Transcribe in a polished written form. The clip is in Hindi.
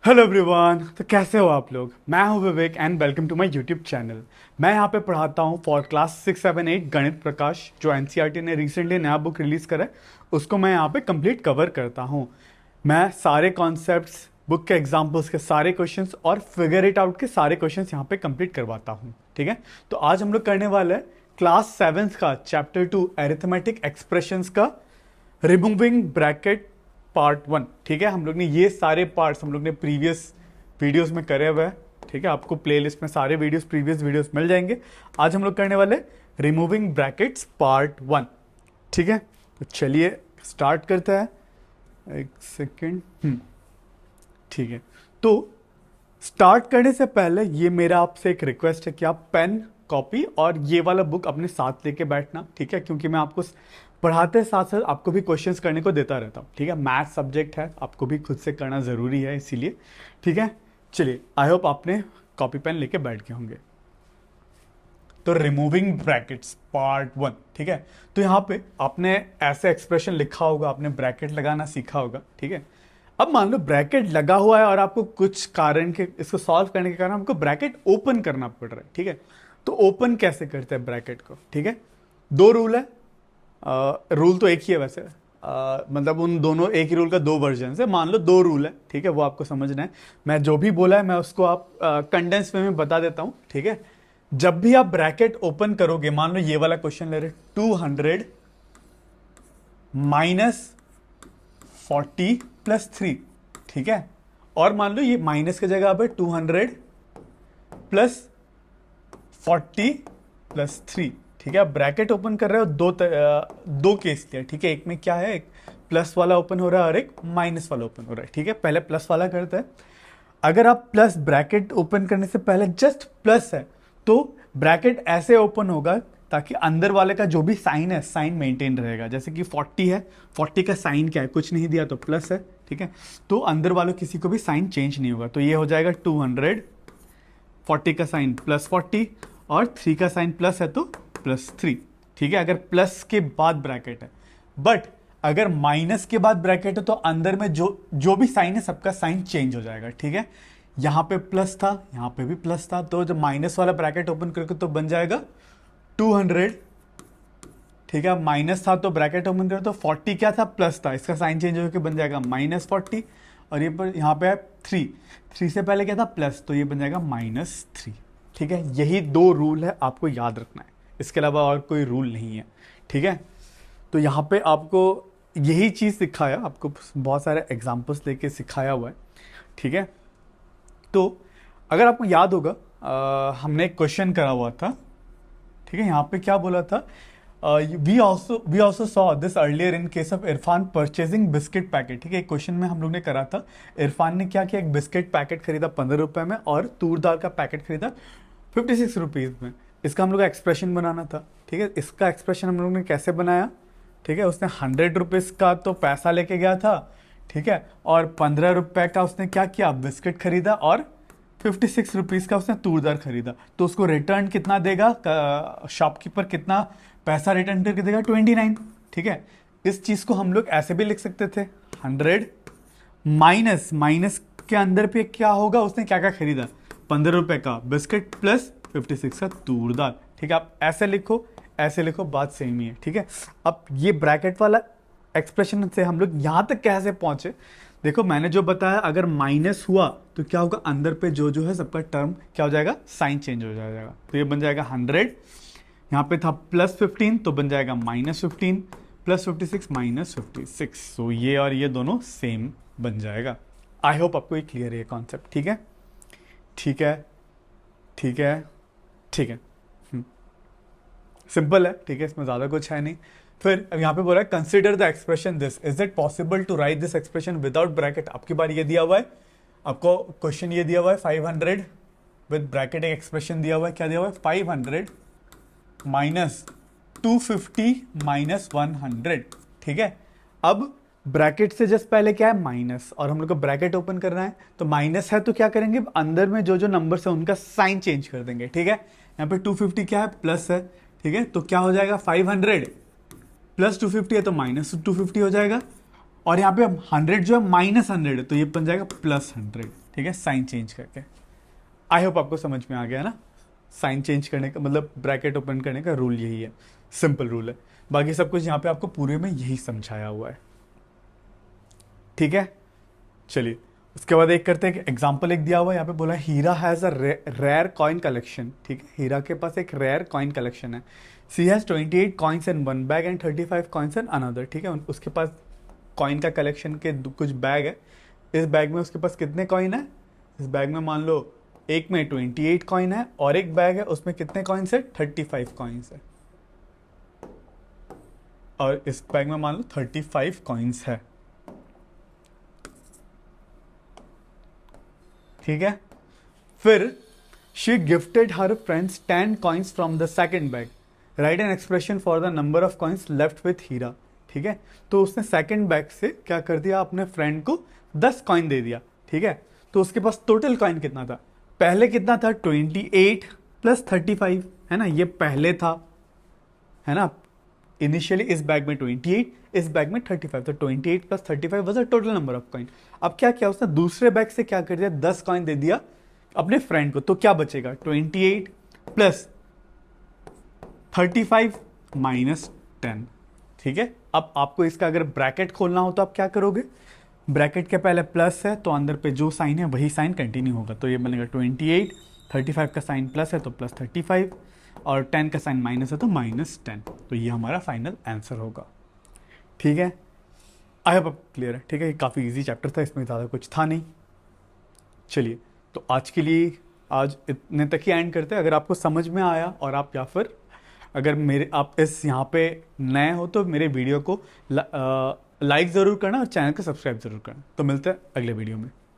Hello everyone. तो कैसे हो आप लोग? मैं हूं Vivek and welcome to my YouTube channel. मैं यहां पे पढ़ाता हूं फॉर क्लास 6, 7, 8 गणित प्रकाश, जो एनसीईआरटी ने रिसेंटली नया बुक रिलीज करा है, उसको मैं यहां पे कंप्लीट कवर करता हूं। मैं सारे कॉन्सेप्ट्स, बुक के एग्जाम्पल्स के सारे क्वेश्चंस और फिगर इट आउट के सारे क्वेश्चंस यहां पे कंप्लीट करवाता हूं। ठीक है, तो आज हम लोग करने वाले हैं क्लास 7 का चैप्टर 2 अरिथमेटिक एक्सप्रेशंस का रिमूविंग ब्रैकेट पार्ट 1। ठीक है, हम लोग ने ये सारे पार्ट्स हम लोग ने प्रीवियस वीडियोस में करे हुए हैं। ठीक है, आपको प्लेलिस्ट में सारे वीडियोस, प्रीवियस वीडियोस मिल जाएंगे। आज हम लोग करने वाले रिमूविंग ब्रैकेट्स पार्ट 1। ठीक है, तो चलिए स्टार्ट करते हैं। एक सेकेंड। ठीक है, तो स्टार्ट करने से पहले ये मेरा आपसे एक रिक्वेस्ट है कि आप पेन, कॉपी और ये वाला बुक अपने साथ लेके बैठना। ठीक है, क्योंकि मैं आपको पढ़ाते साथ साथ आपको भी क्वेश्चंस करने को देता रहता हूँ। ठीक है, मैथ सब्जेक्ट है, आपको भी खुद से करना ज़रूरी है, इसीलिए। ठीक है, चलिए, आई होप आपने कॉपी पेन लेके बैठ गए होंगे। तो रिमूविंग ब्रैकेट्स पार्ट 1। ठीक है, तो यहाँ पे आपने ऐसे एक्सप्रेशन लिखा होगा, आपने ब्रैकेट लगाना सीखा होगा। ठीक है, अब मान लो ब्रैकेट लगा हुआ है और आपको कुछ कारण के इसको सॉल्व करने के कारण आपको ब्रैकेट ओपन करना पड़ रहा है। ठीक है, तो ओपन कैसे करते हैं ब्रैकेट को? ठीक है, दो रूल है। रूल तो एक ही है वैसे, मतलब उन दोनों एक ही रूल का दो वर्जन है। मान लो दो रूल है, ठीक है, वो आपको समझना है। मैं जो भी बोला है मैं उसको आप कंडेंस में बता देता हूं। ठीक है, जब भी आप ब्रैकेट ओपन करोगे, मान लो ये वाला क्वेश्चन ले रहे 200 माइनस 40 प्लस 3। ठीक है, और मान लो ये माइनस की जगह पे 200 प्लस 40 प्लस 3। ठीक है, आप ब्रैकेट ओपन कर रहे हो, दो केस लिया। ठीक है, एक में क्या है, एक प्लस वाला ओपन हो रहा है और एक माइनस वाला ओपन हो रहा है। ठीक है, पहले प्लस वाला करते हैं। अगर आप प्लस ब्रैकेट ओपन करने से पहले जस्ट प्लस है तो ब्रैकेट ऐसे ओपन होगा ताकि अंदर वाले का जो भी साइन है, साइन मेंटेन रहेगा। जैसे कि 40 है, 40 का साइन क्या है, कुछ नहीं दिया तो प्लस है। ठीक है, तो अंदर वालों किसी को भी साइन चेंज नहीं होगा। तो ये हो जाएगा 200, 40 का साइन प्लस 40 और 3 का साइन प्लस है तो प्लस 3। ठीक है, अगर प्लस के बाद ब्रैकेट है। बट अगर माइनस के बाद ब्रैकेट है तो अंदर में जो भी साइन है सबका साइन चेंज हो जाएगा। ठीक है, यहां पे प्लस था, यहां पे भी प्लस था, तो जब माइनस वाला ब्रैकेट ओपन करके तो बन जाएगा 200। ठीक है, माइनस था तो ब्रैकेट ओपन करो तो 40 क्या था, प्लस था, इसका साइन चेंज होकर बन जाएगा -40। और ये पर यहाँ पे है 3 से पहले क्या था, प्लस, तो ये बन जाएगा -3। ठीक है, यही दो रूल है, आपको याद रखना है, इसके अलावा और कोई रूल नहीं है। ठीक है, तो यहाँ पे आपको यही चीज़ सिखाया, आपको बहुत सारे एग्जाम्पल्स लेके सिखाया हुआ है। ठीक है, तो अगर आपको याद होगा हमने एक क्वेश्चन करा हुआ था। ठीक है, यहाँ पे क्या बोला था, we also saw this earlier in case of Irfan purchasing biscuit packet. ठीक है, एक क्वेश्चन में हम लोग ने करा था, इरफान ने क्या किया, एक बिस्किट पैकेट खरीदा 15 रुपए में और तूर दाल का पैकेट खरीदा 56 रुपीज़ में। इसका हम लोग का एक्सप्रेशन बनाना था। ठीक है, इसका एक्सप्रेशन हम लोग ने कैसे बनाया? ठीक है, उसने 100 रुपीज़ का तो पैसा लेके गया था। ठीक है, और 15 रुपए का उसने क्या किया, बिस्किट खरीदा और 56 रुपीज़ का उसने तूर दाल खरीदा। तो उसको रिटर्न कितना देगा, शॉपकीपर कितना पैसा रिटर्न करके देगा, 29। ठीक है, इस चीज़ को हम लोग ऐसे भी लिख सकते थे, 100 माइनस के अंदर पे क्या होगा, उसने क्या क्या खरीदा, 15 रुपए का बिस्किट प्लस 56 का तूर दाल। ठीक है, आप ऐसे लिखो, ऐसे लिखो, बात सेम ही है। ठीक है, अब ये ब्रैकेट वाला एक्सप्रेशन से हम लोग यहां तक कैसे पहुंचे? देखो, मैंने जो बताया, अगर माइनस हुआ तो क्या होगा, अंदर पे जो है सबका टर्म क्या हो जाएगा, साइन चेंज हो जाएगा। तो ये बन जाएगा 100, यहाँ पे था +15 तो बन जाएगा -15, +56 -56। तो ये और ये दोनों सेम बन जाएगा। आई होप आपको ये क्लियर है कॉन्सेप्ट। ठीक है, ठीक है, ठीक है, ठीक है, सिंपल है। ठीक है, इसमें ज़्यादा कुछ है नहीं। फिर अब यहाँ पे बोला है consider the expression this, is it possible to write this expression without bracket. आपकी बार ये दिया हुआ है, आपको क्वेश्चन ये दिया हुआ है 500 विद ब्रैकेट, एक एक्सप्रेशन दिया हुआ है, क्या दिया हुआ है, 500 माइनस 250 माइनस 100। ठीक है, अब ब्रैकेट से जस्ट पहले क्या है, माइनस, और हम लोग को ब्रैकेट ओपन करना है तो माइनस है तो क्या करेंगे, अंदर में जो नंबर्स है उनका साइन चेंज कर देंगे। ठीक है, यहाँ पे 250 क्या है, प्लस है। ठीक है, तो क्या हो जाएगा, 500 प्लस 250 है तो -250 हो जाएगा, और यहाँ पे 100 जो है -100 है, तो ये बन जाएगा +100, ठीक है, साइन चेंज करके। आई होप आपको समझ में आ गया ना, साइन चेंज करने का मतलब ब्रैकेट ओपन करने का रूल यही है, सिंपल रूल है। बाकी सब कुछ यहाँ पे आपको पूरे में यही समझाया हुआ है, ठीक है। चलिए उसके बाद एक करते हैं, एग्जाम्पल एक दिया हुआ है यहाँ पे, बोला Hira has a rare coin collection, ठीक है, हीरा के पास एक रेयर कॉइन कलेक्शन है। She has 28 coins in one bag and 35 coins in another, ठीक है, उसके पास कॉइन का कलेक्शन के कुछ बैग है। इस बैग में उसके पास कितने कॉइन है, इस बैग में मान लो एक में 28 कॉइन है और एक बैग है उसमें कितने कॉइन्स है, 35 कॉइन्स है, और इस बैग में मान लो 35 कॉइन्स है, ठीक है। फिर she gifted her friends 10 coins from the second bag, write an expression for the number of coins left with Hira, ठीक है। तो उसने सेकेंड बैग से क्या कर दिया, अपने फ्रेंड को 10 कॉइन दे दिया, ठीक है। तो उसके पास टोटल कॉइन कितना था, पहले कितना था, 28 + 35, है ना, ये पहले था, है ना, इनिशियली इस बैग में 28, इस बैग में 35, तो 28 + 35 was the total number of coin. अब क्या किया उसने, दूसरे बैग से क्या कर दिया, 10 कॉइन दे दिया अपने फ्रेंड को, तो क्या बचेगा, 28 + 35 -10, ठीक है। अब आपको इसका अगर ब्रैकेट खोलना हो तो आप क्या करोगे, ब्रैकेट के पहले प्लस है तो अंदर पे जो साइन है वही साइन कंटिन्यू होगा, तो ये बनेगा 28, 35 का साइन प्लस है तो +35, और 10 का साइन माइनस है तो -10, तो ये हमारा फाइनल आंसर होगा, ठीक है। आई होप क्लियर है, ठीक है, ये काफ़ी इजी चैप्टर था, इसमें ज़्यादा कुछ था नहीं। चलिए तो आज के लिए आज इतने तक ही एंड करते हैं। अगर आपको समझ में आया और आप या फिर अगर मेरे आप इस यहाँ पे नए हो तो मेरे वीडियो को लाइक ज़रूर करना और चैनल को सब्सक्राइब ज़रूर करना। तो मिलते हैं अगले वीडियो में।